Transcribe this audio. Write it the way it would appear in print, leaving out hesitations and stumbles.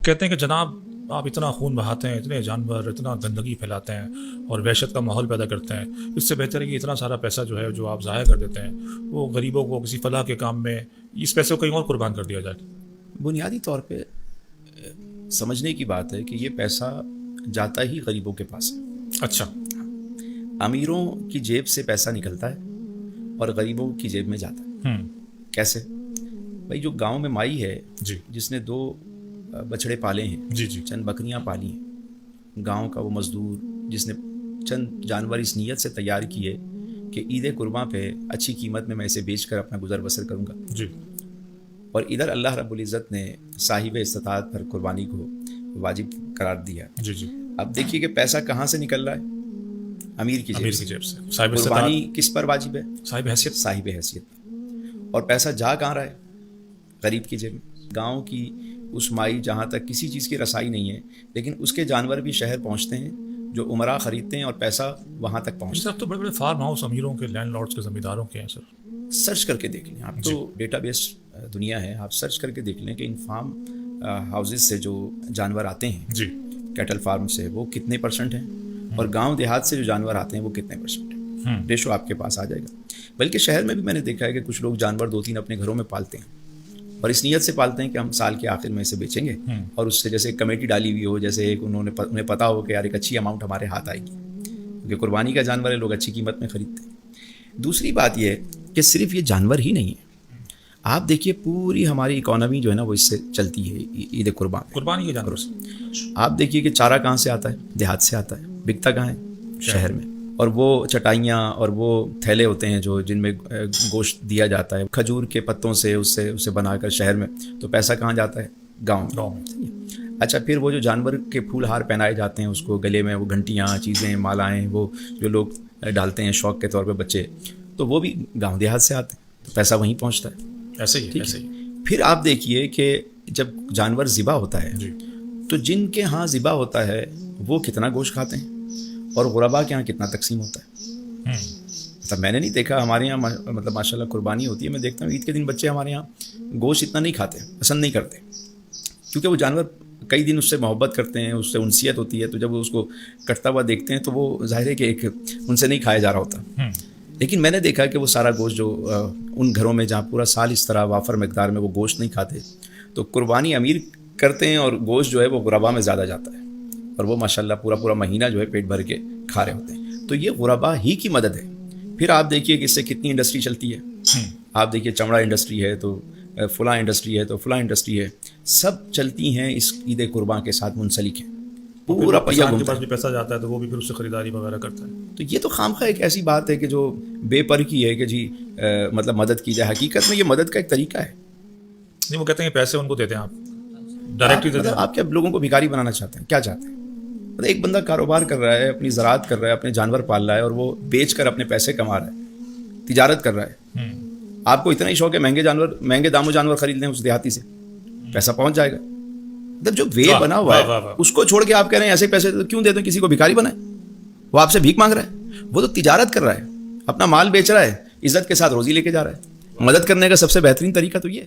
کہتے ہیں کہ جناب آپ اتنا خون بہاتے ہیں، اتنے جانور، اتنا گندگی پھیلاتے ہیں اور وحشت کا ماحول پیدا کرتے ہیں، اس سے بہتر ہے کہ اتنا سارا پیسہ جو ہے جو آپ ضائع کر دیتے ہیں وہ غریبوں کو کسی فلاح کے کام میں اس پیسے کو کہیں اور قربان کر دیا جائے۔ بنیادی طور پہ سمجھنے کی بات ہے کہ یہ پیسہ جاتا ہی غریبوں کے پاس ہے۔ اچھا، امیروں کی جیب سے پیسہ نکلتا ہے اور غریبوں کی جیب میں جاتا ہے۔ کیسے؟ بھائی جو گاؤں میں مائی ہے جی جس نے 2 بچھڑے پالے ہیں، جی جی چند بکریاں پالی ہیں، گاؤں کا وہ مزدور جس نے چند جانور اس نیت سے تیار کیے کہ عید قرباں پہ اچھی قیمت میں اسے بیچ کر اپنا گزر بسر کروں گا، جی اور ادھر اللہ رب العزت نے صاحب استطاعت پر قربانی کو واجب قرار دیا۔ جی جی اب دیکھیے کہ پیسہ کہاں سے نکل رہا ہے؟ امیر کی امیر جیب کی سے۔ جیب سے، صاحب قربانی استطاعت، کس پر واجب ہے؟ صاحب حیثیت۔ صاحب حیثیت۔ اور پیسہ جا کہاں رہا ہے؟ غریب کی جیب میں۔ گاؤں کی اس مائی جہاں تک کسی چیز کی رسائی نہیں ہے، لیکن اس کے جانور بھی شہر پہنچتے ہیں، جو عمرہ خریدتے ہیں اور پیسہ وہاں تک پہنچتا سر اب تو بڑے بڑے فارم ہاؤس امیروں کے، لینڈ لارڈس کے، زمینداروں کے ہیں سر۔ ہے۔ سرچ کر کے دیکھ لیں آپ، تو ڈیٹا بیس دنیا ہے، آپ سرچ کر کے دیکھ لیں کہ ان فارم ہاؤسز سے جو جانور آتے ہیں، جی کیٹل فارم سے، وہ کتنے % ہیں، اور گاؤں دیہات سے جو جانور آتے ہیں وہ کتنے % ہیں۔ ریشو آپ کے پاس آ جائے گا۔ بلکہ شہر میں بھی میں نے دیکھا ہے کہ کچھ لوگ جانور 2-3 اپنے گھروں میں پالتے ہیں، اور اس نیت سے پالتے ہیں کہ ہم سال کے آخر میں اسے بیچیں گے، اور اس سے جیسے کمیٹی ڈالی ہوئی ہو، جیسے ایک انہیں پتا ہو کہ یار ایک اچھی اماؤنٹ ہمارے ہاتھ آئے گی، کیونکہ قربانی کا جانور ہے، لوگ اچھی قیمت میں خریدتے ہیں۔ دوسری بات یہ ہے کہ صرف یہ جانور ہی نہیں ہے، آپ دیکھیے پوری ہماری اکانومی جو ہے نا وہ اس سے چلتی ہے، عید قربان۔ قربانی کے جانور سے آپ دیکھیے کہ چارہ کہاں سے آتا ہے؟ دیہات سے آتا ہے۔ بکتا کہاں ہے؟ شہر میں۔ اور وہ چٹائیاں اور وہ تھیلے ہوتے ہیں جو جن میں گوشت دیا جاتا ہے کھجور کے پتوں سے، اسے بنا کر شہر میں، تو پیسہ کہاں جاتا ہے؟ گاؤں میں۔ اچھا، پھر وہ جو جانور کے پھول ہار پہنائے جاتے ہیں اس کو گلے میں، وہ گھنٹیاں، چیزیں، مالائیں، وہ جو لوگ ڈالتے ہیں شوق کے طور پہ بچے، تو وہ بھی گاؤں دیہات سے آتے ہیں، تو پیسہ وہیں پہنچتا ہے۔ ایسے ہی ایسے ہی۔ پھر آپ دیکھیے کہ جب جانور ذبح ہوتا ہے تو جن کے ہاں ذبح ہوتا ہے وہ کتنا گوشت کھاتے ہیں، اور غربا کے ہاں کتنا تقسیم ہوتا ہے۔ مطلب میں نے نہیں دیکھا، ہمارے یہاں مطلب ماشاء اللہ قربانی ہوتی ہے، میں دیکھتا ہوں عید کے دن بچے ہمارے یہاں گوشت اتنا نہیں کھاتے، پسند نہیں کرتے، کیونکہ وہ جانور کئی دن اس سے محبت کرتے ہیں، اس سے انسیت ہوتی ہے، تو جب وہ اس کو کٹتا ہوا دیکھتے ہیں تو وہ ظاہر ہے کہ ایک ان سے نہیں کھایا جا رہا ہوتا۔ لیکن میں نے دیکھا کہ وہ سارا گوشت جو ان گھروں میں جہاں پورا سال اس طرح وافر مقدار میں وہ گوشت نہیں کھاتے، تو قربانی امیر کرتے ہیں اور گوشت جو ہے وہ غربا میں زیادہ جاتا ہے، اور وہ ماشاءاللہ پورا مہینہ جو ہے پیٹ بھر کے کھا رہے ہوتے ہیں۔ تو یہ غربا ہی کی مدد ہے۔ پھر آپ دیکھیے کہ اس سے کتنی انڈسٹری چلتی ہے۔ آپ دیکھیے چمڑا انڈسٹری ہے، تو فلاں انڈسٹری ہے، تو فلاں انڈسٹری ہے، سب چلتی ہیں اس عید قرباں کے ساتھ منسلک ہیں، پورا پہیہ کے گھومتا پاس ہے۔ بھی پیسہ جاتا ہے تو وہ بھی پھر اس سے خریداری وغیرہ کرتا ہے۔ تو یہ تو خامخواہ ایک ایسی بات ہے کہ جو بے پر کی ہے کہ جی مطلب مدد کی جائے۔ حقیقت میں یہ مدد کا ایک طریقہ ہے۔ نہیں، وہ کہتے ہیں پیسے ان کو دیتے ہیں، آپ ڈائریکٹلی دیتے ہیں۔ آپ کیا لوگوں کو بھکاری بنانا چاہتے ہیں؟ کیا چاہتے ہیں؟ مطلب ایک بندہ کاروبار کر رہا ہے، اپنی زراعت کر رہا ہے، اپنے جانور پال رہا ہے، اور وہ بیچ کر اپنے پیسے کما رہا ہے، تجارت کر رہا ہے۔ آپ کو اتنا ہی شوق ہے مہنگے داموں جانور خرید لیں اس دیہاتی سے، پیسہ پہنچ جائے گا۔ مطلب جو وے بنا ہوا ہے اس کو چھوڑ کے آپ کہہ رہے ہیں ایسے پیسے کیوں دیتے ہیں کسی کو بھکاری بنائے؟ وہ آپ سے بھیک مانگ رہا ہے، وہ تو تجارت کر رہا ہے، اپنا مال بیچ رہا ہے، عزت کے ساتھ روزی لے کے جا رہا ہے۔ مدد کرنے کا سب سے بہترین طریقہ تو یہ ہے۔